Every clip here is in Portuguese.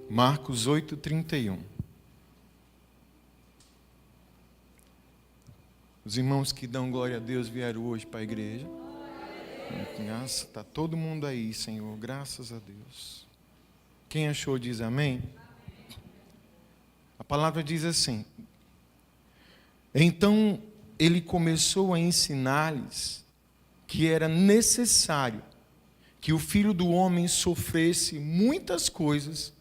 Marcos 8:31. Os irmãos que dão glória a Deus vieram hoje para a igreja. Graças, está todo mundo aí, Senhor, graças a Deus. Quem achou diz amém. A palavra diz assim: então ele começou a ensinar-lhes que era necessário que o Filho do Homem sofresse muitas coisas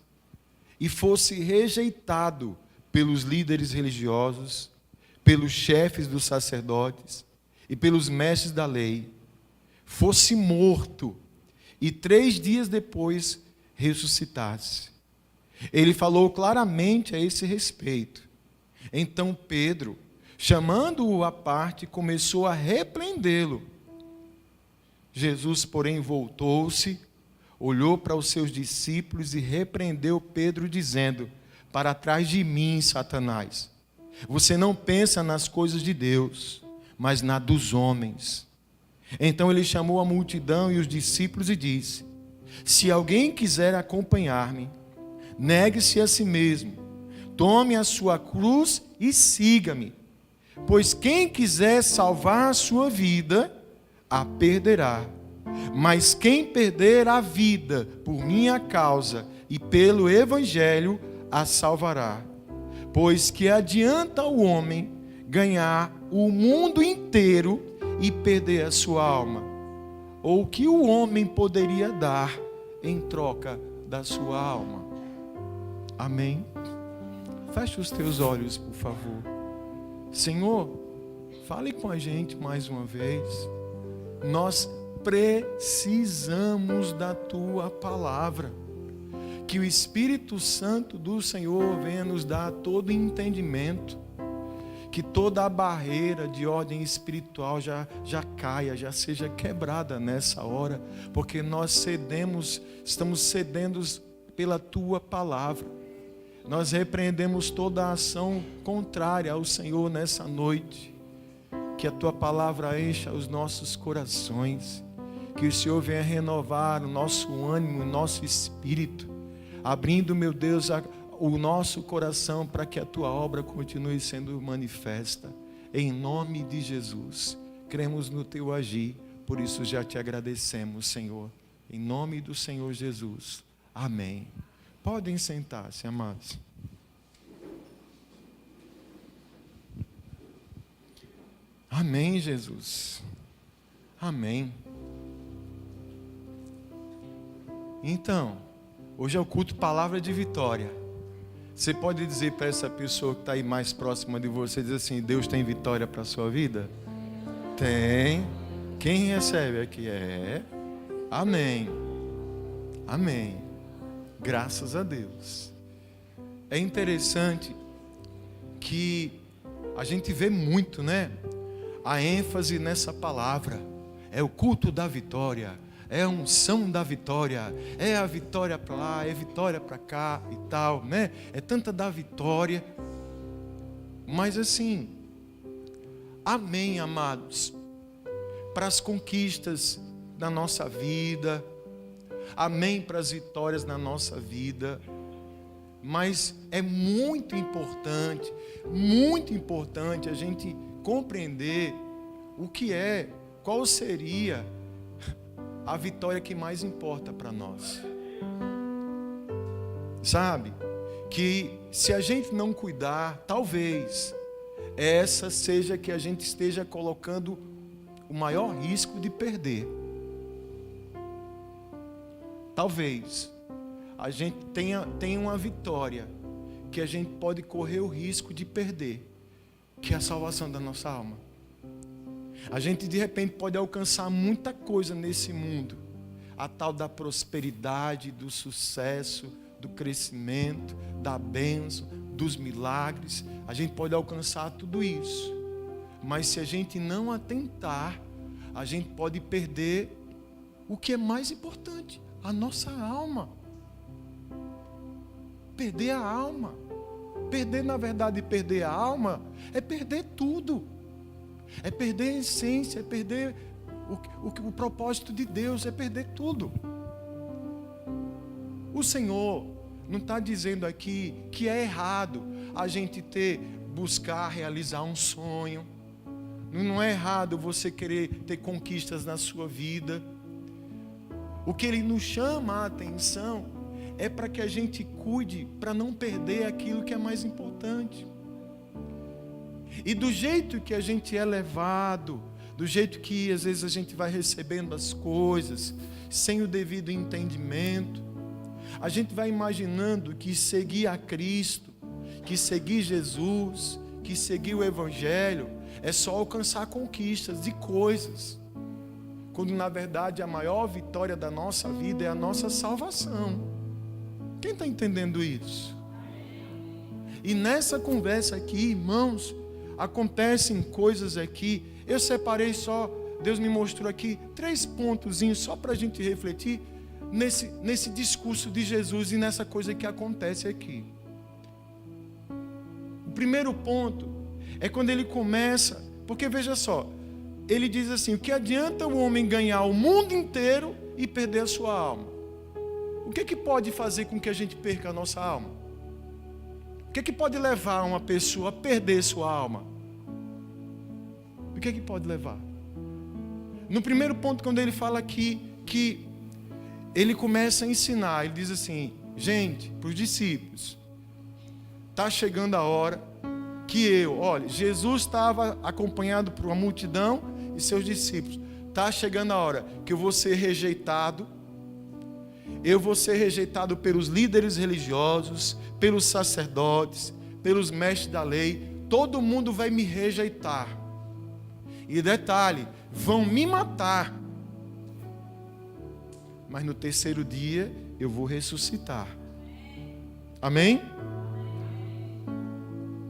e fosse rejeitado pelos líderes religiosos, pelos chefes dos sacerdotes e pelos mestres da lei, fosse morto e 3 dias depois ressuscitasse. Ele falou claramente a esse respeito. Então Pedro, chamando-o à parte, começou a repreendê-lo. Jesus, porém, voltou-se, olhou para os seus discípulos e repreendeu Pedro, dizendo: para trás de mim, Satanás. Você não pensa nas coisas de Deus, mas na dos homens. Então ele chamou a multidão e os discípulos e disse: se alguém quiser acompanhar-me, negue-se a si mesmo, tome a sua cruz e siga-me. Pois quem quiser salvar a sua vida, a perderá. Mas quem perder a vida por minha causa e pelo Evangelho, a salvará. Pois que adianta o homem ganhar o mundo inteiro e perder a sua alma? Ou o que o homem poderia dar em troca da sua alma? Amém? Feche os teus olhos, por favor. Senhor, fale com a gente mais uma vez. Nós precisamos da tua palavra. Que o Espírito Santo do Senhor venha nos dar todo entendimento. Que toda a barreira de ordem espiritual já caia, já seja quebrada nessa hora. Porque nós estamos cedendo pela tua palavra. Nós repreendemos toda a ação contrária ao Senhor nessa noite. Que a tua palavra encha os nossos corações. Que o Senhor venha renovar o nosso ânimo, o nosso espírito. Abrindo, meu Deus, o nosso coração para que a tua obra continue sendo manifesta. Em nome de Jesus. Cremos no teu agir. Por isso já te agradecemos, Senhor. Em nome do Senhor Jesus. Amém. Podem sentar-se, amados. Amém, Jesus. Amém. Então, hoje é o culto Palavra de Vitória. Você pode dizer para essa pessoa que está aí mais próxima de você, dizer assim: Deus tem vitória para a sua vida? Tem. Quem recebe aqui? Amém. Amém. Graças a Deus. É interessante que a gente vê muito, né? A ênfase nessa palavra. É o culto da vitória. É a unção da vitória. É a vitória para lá, é vitória para cá e tal, né? É tanta da vitória. Mas assim, amém, amados. Para as conquistas da nossa vida. Amém para as vitórias na nossa vida. Mas é muito importante a gente compreender qual seria a vitória que mais importa para nós. Sabe? Que se a gente não cuidar, talvez essa seja que a gente esteja colocando o maior risco de perder. Talvez a gente tenha uma vitória que a gente pode correr o risco de perder, que é a salvação da nossa alma. A gente de repente pode alcançar muita coisa nesse mundo, a tal da prosperidade, do sucesso, do crescimento, da bênção, dos milagres. A gente pode alcançar tudo isso, mas se a gente não atentar, a gente pode perder o que é mais importante, a nossa alma. Perder a alma. Perder a alma é perder tudo. É perder a essência, é perder o propósito de Deus, é perder tudo. O Senhor, não está dizendo aqui que é errado a gente buscar realizar um sonho. Não é errado você querer ter conquistas na sua vida. O que ele nos chama a atenção é para que a gente cuide, para não perder aquilo que é mais importante. E do jeito que a gente é levado, do jeito que às vezes a gente vai recebendo as coisas, sem o devido entendimento, a gente vai imaginando que seguir a Cristo, que seguir Jesus, que seguir o Evangelho, é só alcançar conquistas de coisas. Quando na verdade a maior vitória da nossa vida é a nossa salvação. Quem está entendendo isso? E nessa conversa aqui, irmãos, acontecem coisas aqui. Eu separei só, Deus me mostrou aqui 3 pontozinhos só para a gente refletir nesse discurso de Jesus e nessa coisa que acontece aqui. O primeiro ponto é quando ele começa, porque veja só, ele diz assim: o que adianta o homem ganhar o mundo inteiro e perder a sua alma? O que pode fazer com que a gente perca a nossa alma? O que pode levar uma pessoa a perder sua alma? O que pode levar? No primeiro ponto, quando ele fala aqui, que ele começa a ensinar, ele diz assim: gente, para os discípulos, está chegando a hora que olha, Jesus estava acompanhado por uma multidão e seus discípulos. Está chegando a hora que eu vou ser rejeitado. Eu vou ser rejeitado pelos líderes religiosos, pelos sacerdotes, pelos mestres da lei. Todo mundo vai me rejeitar. E detalhe, vão me matar. Mas no terceiro dia eu vou ressuscitar. Amém?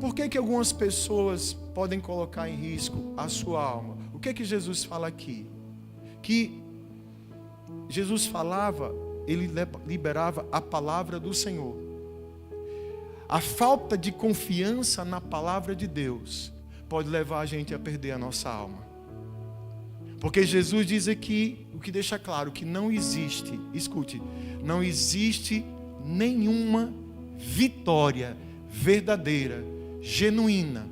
Por que algumas pessoas podem colocar em risco a sua alma? O que Jesus fala aqui? Que Jesus falava, ele liberava a palavra do Senhor. A falta de confiança na palavra de Deus pode levar a gente a perder a nossa alma. Porque Jesus diz aqui, o que deixa claro, que não existe, escute, não existe nenhuma vitória verdadeira, genuína,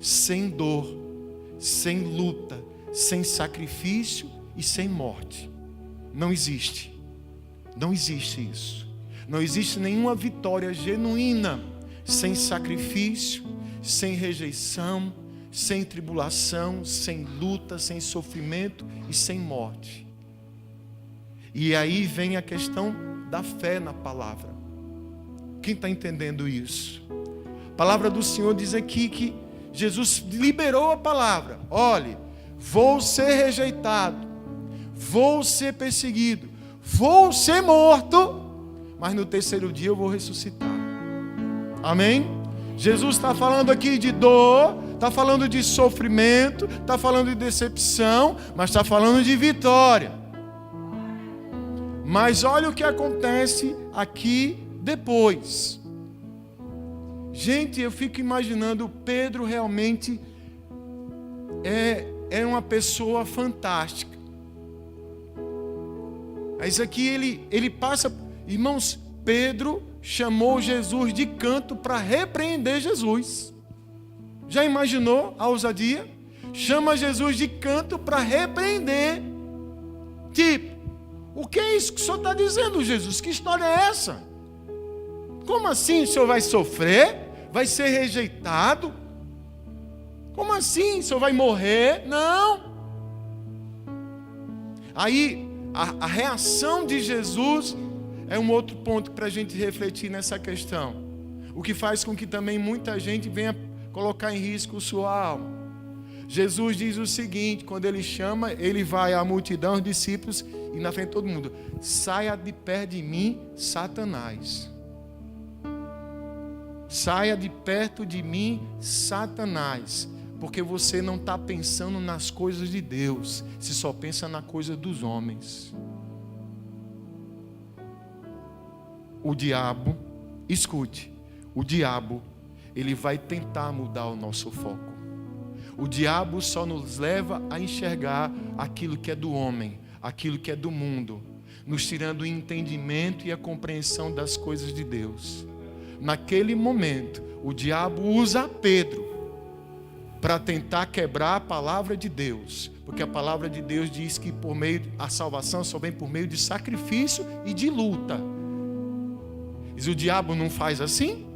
sem dor, sem luta, sem sacrifício e sem morte. Não existe. Não existe isso. Não existe nenhuma vitória genuína sem sacrifício, sem rejeição, sem tribulação, sem luta, sem sofrimento e sem morte. E aí vem a questão da fé na palavra. Quem está entendendo isso? A palavra do Senhor diz aqui que Jesus liberou a palavra. Olhe, vou ser rejeitado, vou ser perseguido, vou ser morto, mas no terceiro dia eu vou ressuscitar. Amém? Jesus está falando aqui de dor, está falando de sofrimento, está falando de decepção, mas está falando de vitória. Mas olha o que acontece aqui depois. Gente, eu fico imaginando, Pedro realmente é uma pessoa fantástica. Mas aqui ele passa, irmãos, Pedro chamou Jesus de canto para repreender Jesus. Já imaginou a ousadia? Chama Jesus de canto para repreender. Tipo, o que é isso que o senhor está dizendo, Jesus? Que história é essa? Como assim o senhor vai sofrer? Vai ser rejeitado? Como assim o senhor vai morrer? Não. Aí, a reação de Jesus é um outro ponto para a gente refletir nessa questão. O que faz com que também muita gente venha colocar em risco sua alma. Jesus diz o seguinte, quando ele chama, ele vai à multidão, os discípulos, e na frente de todo mundo: saia de perto de mim, Satanás. Saia de perto de mim, Satanás. Porque você não está pensando nas coisas de Deus, você só pensa na coisa dos homens. O diabo, escute, o diabo, ele vai tentar mudar o nosso foco. O diabo só nos leva a enxergar aquilo que é do homem, aquilo que é do mundo. nos tirando o entendimento e a compreensão das coisas de Deus. Naquele momento, o diabo usa Pedro para tentar quebrar a palavra de Deus, porque a palavra de Deus diz que a salvação só vem por meio de sacrifício e de luta. Mas o diabo não faz assim?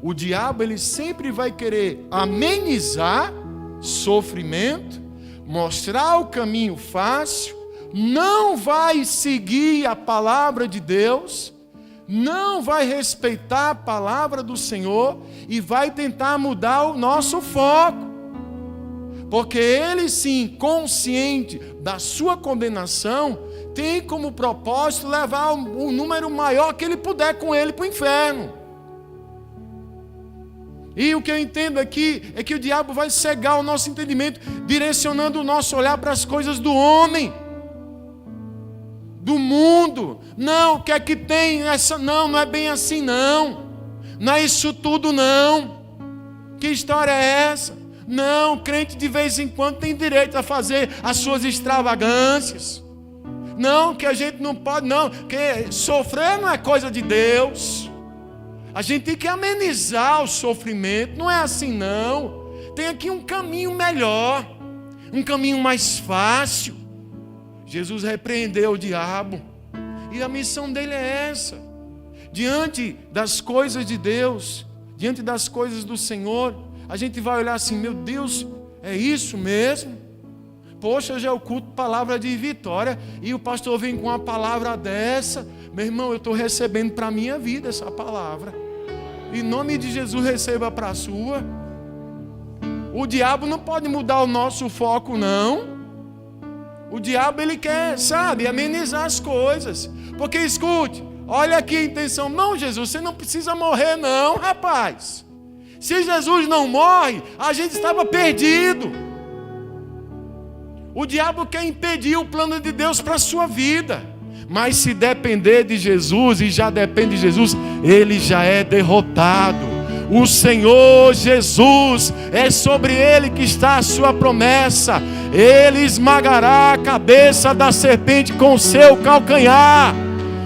O diabo, ele sempre vai querer amenizar sofrimento, mostrar o caminho fácil, não vai seguir a palavra de Deus, não vai respeitar a palavra do Senhor e vai tentar mudar o nosso foco. Porque ele sim, consciente da sua condenação, tem como propósito levar o número maior que ele puder com ele para o inferno. E o que eu entendo aqui é que o diabo vai cegar o nosso entendimento, direcionando o nosso olhar para as coisas do homem, do mundo. Não, o que é que tem essa? Não é bem assim não. Não é isso tudo não. Que história é essa? Não, crente de vez em quando tem direito a fazer as suas extravagâncias. Não, que a gente não pode, não, que sofrer não é coisa de Deus. A gente tem que amenizar o sofrimento, não é assim não. Tem aqui um caminho melhor, um caminho mais fácil. Jesus repreendeu o diabo, e a missão dele é essa. Diante das coisas de Deus, diante das coisas do Senhor, a gente vai olhar assim, meu Deus, é isso mesmo? Poxa, hoje é o culto, palavra de vitória, e o pastor vem com uma palavra dessa. Meu irmão, eu estou recebendo para a minha vida essa palavra. Em nome de Jesus, receba para a sua. O diabo não pode mudar o nosso foco, não. O diabo, ele quer, sabe, amenizar as coisas. Porque, escute, olha aqui a intenção. Não, Jesus, você não precisa morrer não, rapaz. Se Jesus não morre, a gente estava perdido. O diabo quer impedir o plano de Deus para a sua vida. Mas se depender de Jesus, e já depende de Jesus, ele já é derrotado. O Senhor Jesus, é sobre ele que está a sua promessa. Ele esmagará a cabeça da serpente com o seu calcanhar.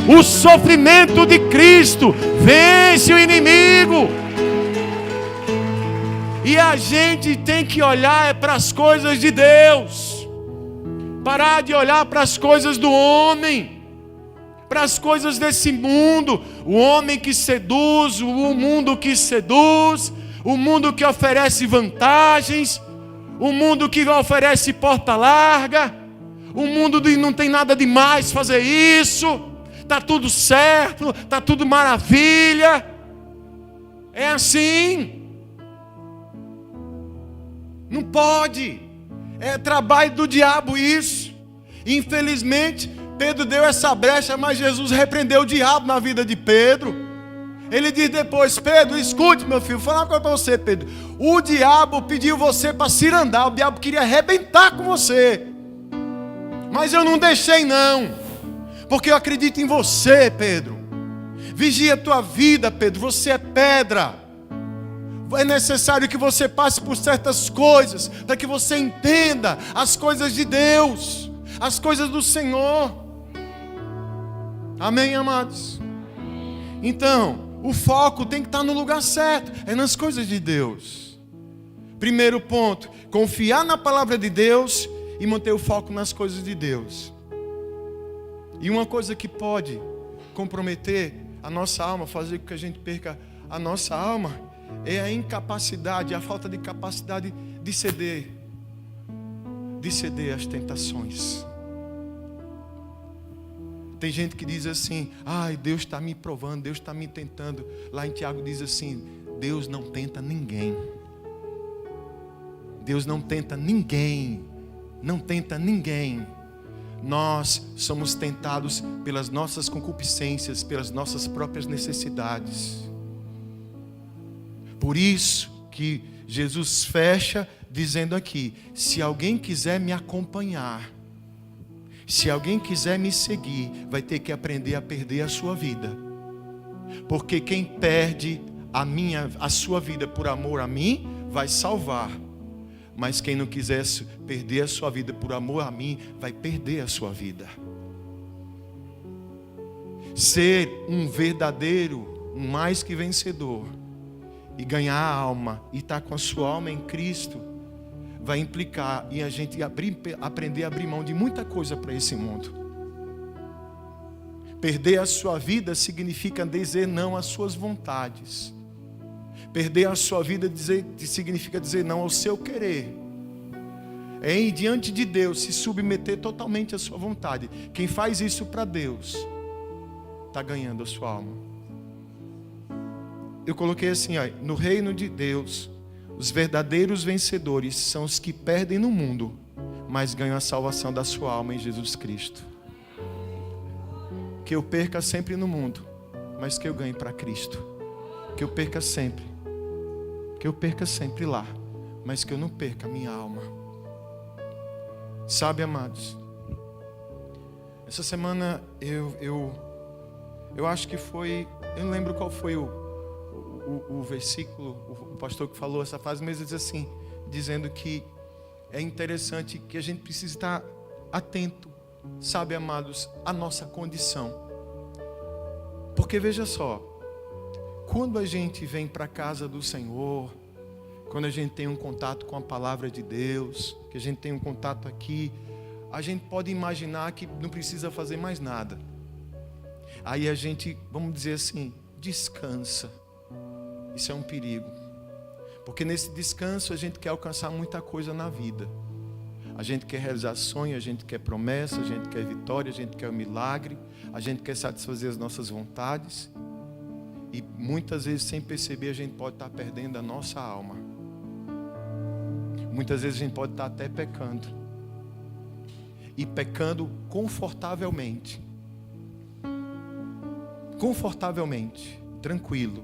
O sofrimento de Cristo vence o inimigo. E a gente tem que olhar para as coisas de Deus. Parar de olhar para as coisas do homem, para as coisas desse mundo. O homem que seduz, o mundo que seduz, o mundo que oferece vantagens, o mundo que oferece porta larga, o mundo de não tem nada demais fazer isso, está tudo certo, está tudo maravilha. É assim. Não pode. É trabalho do diabo isso. Infelizmente, Pedro deu essa brecha, mas Jesus repreendeu o diabo na vida de Pedro. Ele diz depois: Pedro, escute meu filho, vou falar uma coisa para você, Pedro. O diabo pediu você para cirandar, o diabo queria arrebentar com você. Mas eu não deixei não, porque eu acredito em você, Pedro. Vigia a tua vida, Pedro, você é pedra. É necessário que você passe por certas coisas, para que você entenda as coisas de Deus, as coisas do Senhor. Amém, amados? Então, o foco tem que estar no lugar certo, é nas coisas de Deus. Primeiro ponto, confiar na palavra de Deus e manter o foco nas coisas de Deus. E uma coisa que pode comprometer a nossa alma, fazer com que a gente perca a nossa alma, é a incapacidade, a falta de capacidade de ceder às tentações. Tem gente que diz assim: ai, Deus está me provando, Deus está me tentando. Lá em Tiago diz assim: Deus não tenta ninguém. Deus não tenta ninguém. Não tenta ninguém. Nós somos tentados pelas nossas concupiscências, pelas nossas próprias necessidades. Por isso que Jesus fecha dizendo aqui: se alguém quiser me acompanhar, se alguém quiser me seguir, vai ter que aprender a perder a sua vida. Porque quem perde a sua vida por amor a mim, vai salvar. Mas quem não quiser perder a sua vida por amor a mim, vai perder a sua vida. Ser um verdadeiro, um mais que vencedor, e ganhar a alma, e estar com a sua alma em Cristo, vai implicar em a gente aprender a abrir mão de muita coisa para esse mundo. Perder a sua vida significa dizer não às suas vontades. Perder a sua vida significa dizer não ao seu querer. É ir diante de Deus, se submeter totalmente à sua vontade. Quem faz isso para Deus, está ganhando a sua alma. Eu coloquei assim, ó, no reino de Deus, os verdadeiros vencedores são os que perdem no mundo, mas ganham a salvação da sua alma em Jesus Cristo. Que eu perca sempre no mundo, mas que eu ganhe para Cristo. Que eu perca sempre lá, mas que eu não perca a minha alma. Sabe, amados, essa semana eu acho que foi, eu não lembro qual foi o versículo, o pastor que falou essa frase, mas ele diz assim, dizendo que é interessante que a gente precisa estar atento, sabe, amados, à nossa condição. Porque veja só, quando a gente vem para a casa do Senhor, quando a gente tem um contato com a palavra de Deus, que a gente tem um contato aqui, a gente pode imaginar que não precisa fazer mais nada. Aí a gente, vamos dizer assim, descansa. Isso é um perigo. Porque nesse descanso a gente quer alcançar muita coisa na vida. A gente quer realizar sonhos, a gente quer promessa, a gente quer vitória, a gente quer um milagre, a gente quer satisfazer as nossas vontades. E muitas vezes, sem perceber, a gente pode estar perdendo a nossa alma. Muitas vezes a gente pode estar até pecando. E pecando confortavelmente. Confortavelmente, tranquilo.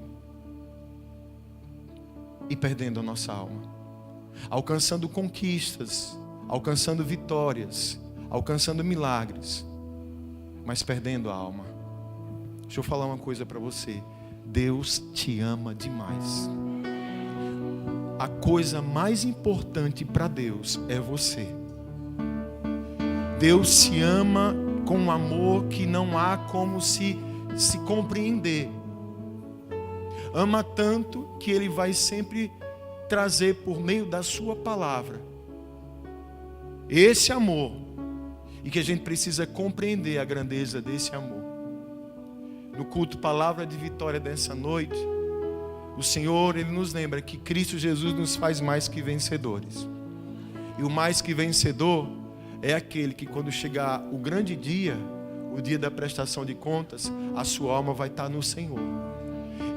E perdendo a nossa alma. Alcançando conquistas, alcançando vitórias, alcançando milagres, mas perdendo a alma. Deixa eu falar uma coisa para você. Deus te ama demais. A coisa mais importante para Deus é você. Deus te ama com um amor que não há como se compreender. Ama tanto que Ele vai sempre trazer por meio da sua palavra esse amor, e que a gente precisa compreender a grandeza desse amor. No culto Palavra de Vitória dessa noite, o Senhor, Ele nos lembra que Cristo Jesus nos faz mais que vencedores. E o mais que vencedor é aquele que, quando chegar o grande dia, o dia da prestação de contas, a sua alma vai estar no Senhor.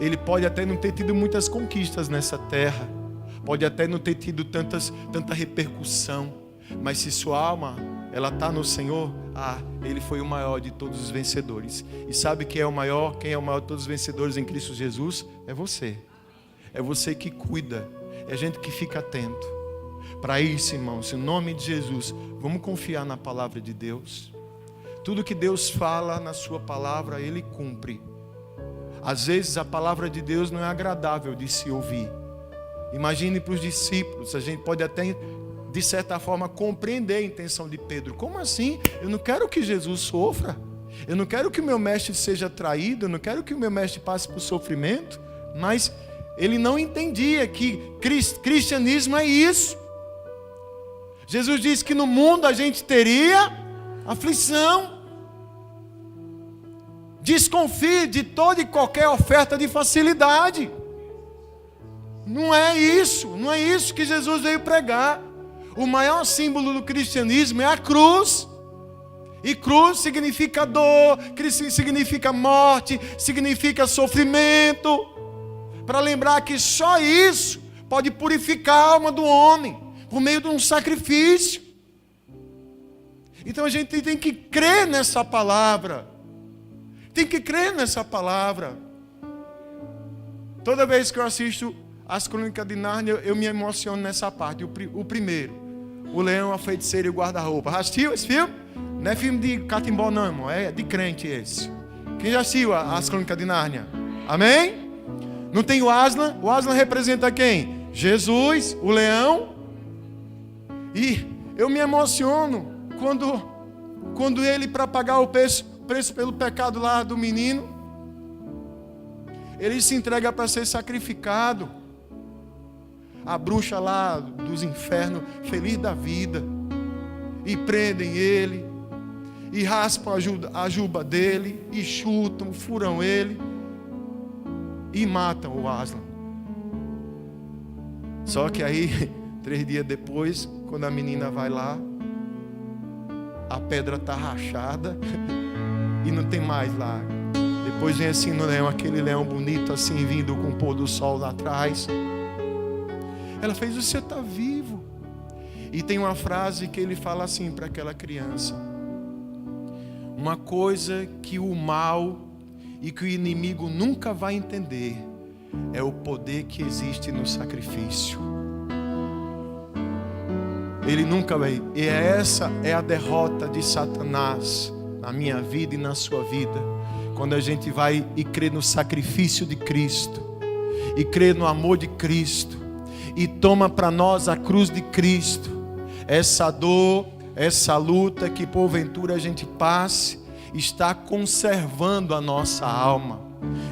Ele pode até não ter tido muitas conquistas nessa terra, pode até não ter tido tanta repercussão, mas se sua alma, ela está no Senhor, Ele foi o maior de todos os vencedores. E sabe quem é o maior? Quem é o maior de todos os vencedores em Cristo Jesus? É você. É você que cuida, é a gente que fica atento. Para isso, irmãos, em nome de Jesus, vamos confiar na palavra de Deus. Tudo que Deus fala na sua palavra, Ele cumpre. Às vezes a palavra de Deus não é agradável de se ouvir. Imagine para os discípulos, a gente pode até, de certa forma, compreender a intenção de Pedro. Como assim? Eu não quero que Jesus sofra. Eu não quero que o meu mestre seja traído. Eu não quero que o meu mestre passe por sofrimento. Mas ele não entendia que cristianismo é isso. Jesus disse que no mundo a gente teria aflição. Desconfie de toda e qualquer oferta de facilidade. Não é isso que Jesus veio pregar. O maior símbolo do cristianismo é a cruz. E cruz significa dor, significa morte, significa sofrimento. Para lembrar que só isso pode purificar a alma do homem, por meio de um sacrifício. Então a gente tem que crer nessa palavra. Tem que crer nessa palavra. Toda vez que eu assisto as Crônicas de Nárnia, eu me emociono nessa parte. O primeiro, o leão, a feiticeira e o guarda-roupa. Já assistiu esse filme? Não é filme de catimbó não, irmão. É de crente esse. Quem já assistiu as Crônicas de Nárnia? Amém? Não tem o Aslan? O Aslan representa quem? Jesus, o leão. E eu me emociono quando ele, para pagar o preço pelo pecado lá do menino. Ele se entrega para ser sacrificado. A bruxa lá dos infernos, feliz da vida, e prendem ele, e raspam a juba dele, e chutam, furam ele, e matam o Aslan. Só que aí, 3 dias depois, quando a menina vai lá, a pedra está rachada, e não tem mais lá. Depois vem assim no leão, aquele leão bonito assim, vindo com o pôr do sol lá atrás. Ela fez: você está vivo. E tem uma frase que ele fala assim para aquela criança: uma coisa que o mal e que o inimigo nunca vai entender é o poder que existe no sacrifício. Ele nunca vai. E essa é a derrota de Satanás na minha vida e na sua vida. Quando a gente vai e crê no sacrifício de Cristo, e crê no amor de Cristo, e toma para nós a cruz de Cristo, essa dor, essa luta que porventura a gente passe, está conservando a nossa alma,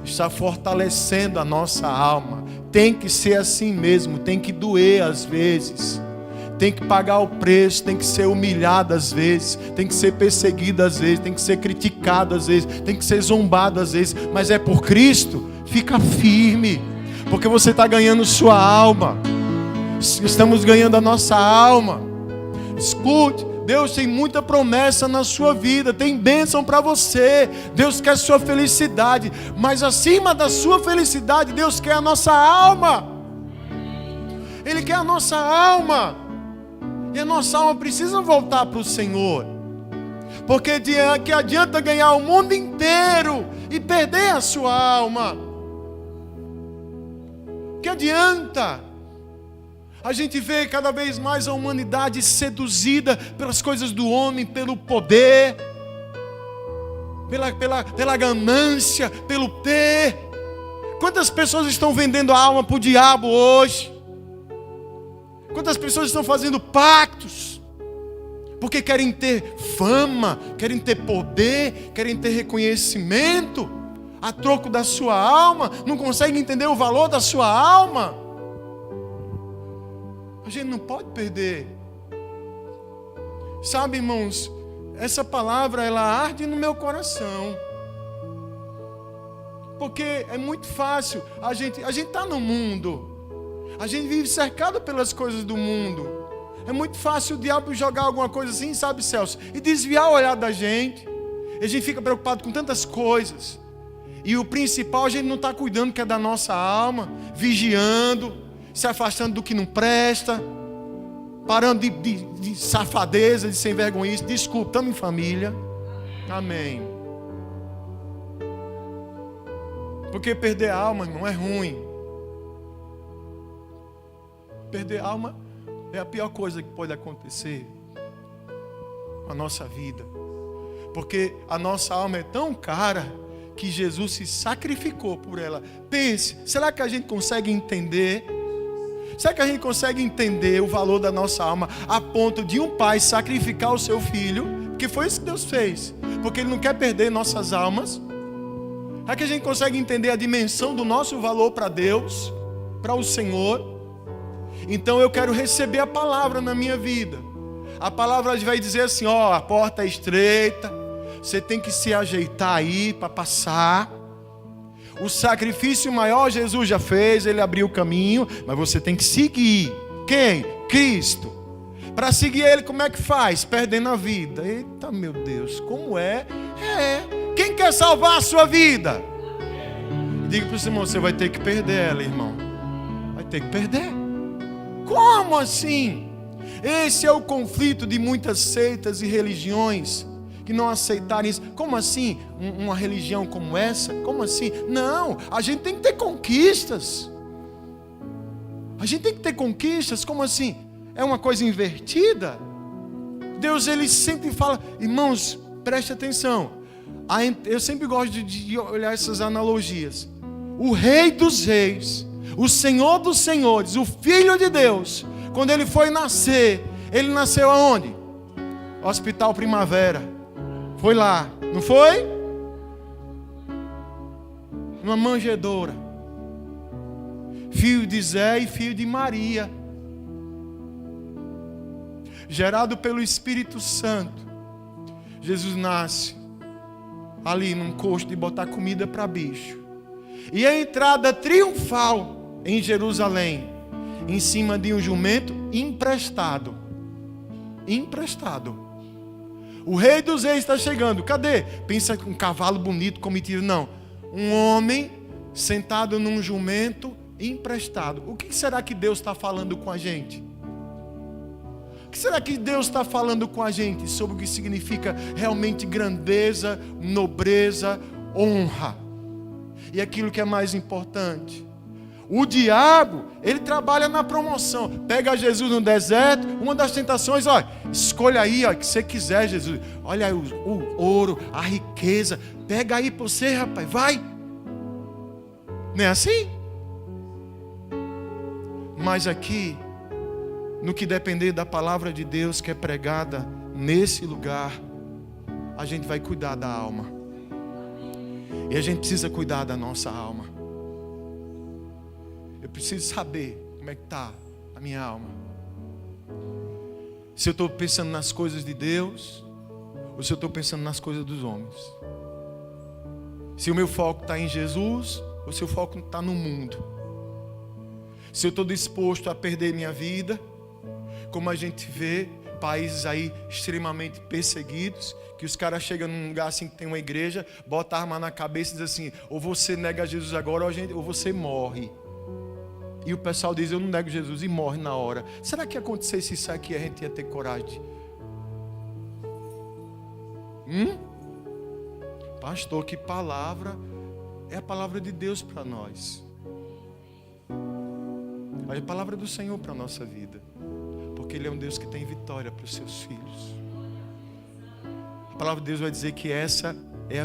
está fortalecendo a nossa alma. Tem que ser assim mesmo, tem que doer às vezes, tem que pagar o preço, tem que ser humilhado às vezes, tem que ser perseguido às vezes, tem que ser criticado às vezes, tem que ser zombado às vezes, mas é por Cristo. Fica firme, porque você está ganhando sua alma. Estamos ganhando a nossa alma. Escute, Deus tem muita promessa na sua vida, tem bênção para você. Deus quer sua felicidade, mas acima da sua felicidade, Deus quer a nossa alma. Ele quer a nossa alma. E a nossa alma precisa voltar para o Senhor. Porque que adianta ganhar o mundo inteiro e perder a sua alma? Que adianta? A gente vê cada vez mais a humanidade seduzida pelas coisas do homem, pelo poder, pela ganância, pelo ter. Quantas pessoas estão vendendo a alma para o diabo hoje? Quantas pessoas estão fazendo pactos? Porque querem ter fama, querem ter poder, querem ter reconhecimento, a troco da sua alma, não conseguem entender o valor da sua alma. A gente não pode perder. Sabe, irmãos, essa palavra ela arde no meu coração. Porque é muito fácil, a gente está no mundo. A gente vive cercado pelas coisas do mundo. É muito fácil o diabo jogar alguma coisa assim, sabe, Celso? E desviar o olhar da gente. E a gente fica preocupado com tantas coisas. E o principal a gente não está cuidando, que é da nossa alma. Vigiando, se afastando do que não presta. Parando de safadeza, de sem vergonhice. Desculpa, estamos em família. Amém. Porque perder a alma, irmão, é ruim. Perder a alma é a pior coisa que pode acontecer na nossa vida. Porque a nossa alma é tão cara que Jesus se sacrificou por ela. Pense, será que a gente consegue entender? Será que a gente consegue entender o valor da nossa alma a ponto de um pai sacrificar o seu filho? Porque foi isso que Deus fez. Porque Ele não quer perder nossas almas. Será que a gente consegue entender a dimensão do nosso valor para Deus, para o Senhor? Então eu quero receber a palavra na minha vida. A palavra vai dizer assim: ó, a porta é estreita, você tem que se ajeitar aí para passar. O sacrifício maior Jesus já fez, Ele abriu o caminho, mas você tem que seguir. Quem? Cristo. Para seguir Ele, como é que faz? Perdendo a vida. Eita, meu Deus, como é? Quem quer salvar a sua vida? Diga para o seu irmão: você vai ter que perder ela, irmão. Vai ter que perder. Como assim? Esse é o conflito de muitas seitas e religiões que não aceitarem isso. Como assim? Uma religião como essa? Como assim? Não, a gente tem que ter conquistas. A gente tem que ter conquistas. Como assim? É uma coisa invertida? Deus, Ele sempre fala, irmãos, preste atenção. Eu sempre gosto de olhar essas analogias. O Rei dos Reis, o Senhor dos Senhores, o Filho de Deus, quando Ele foi nascer, Ele nasceu aonde? Hospital Primavera. Foi lá, não foi? Uma manjedoura. Filho de Zé e filho de Maria. Gerado pelo Espírito Santo. Jesus nasce ali num coxo de botar comida para bicho. E a entrada triunfal em Jerusalém, em cima de um jumento emprestado. Emprestado. O rei dos reis está chegando. Cadê? Pensa um cavalo bonito cometido. Não. Um homem sentado num jumento emprestado. O que será que Deus está falando com a gente? O que será que Deus está falando com a gente sobre o que significa realmente grandeza, nobreza, honra? E aquilo que é mais importante. O diabo, ele trabalha na promoção. Pega Jesus no deserto, uma das tentações, olha, escolha aí, ó, o que você quiser, Jesus. Olha aí o ouro, a riqueza. Pega aí para você, rapaz, vai. Não é assim? Mas aqui, no que depender da palavra de Deus que é pregada nesse lugar, a gente vai cuidar da alma. E a gente precisa cuidar da nossa alma. Eu preciso saber como é que está a minha alma. Se eu estou pensando nas coisas de Deus, ou se eu estou pensando nas coisas dos homens. Se o meu foco está em Jesus, ou se o foco está no mundo. Se eu estou disposto a perder minha vida, como a gente vê países aí extremamente perseguidos, que os caras chegam num lugar assim que tem uma igreja, botam a arma na cabeça e dizem assim, ou você nega Jesus agora, ou você morre. E o pessoal diz, eu não nego Jesus, e morre na hora. Será que acontecesse isso aqui, a gente ia ter coragem? Pastor, que palavra é a palavra de Deus para nós. É a palavra do Senhor para a nossa vida. Porque Ele é um Deus que tem vitória para os seus filhos. A palavra de Deus vai dizer que essa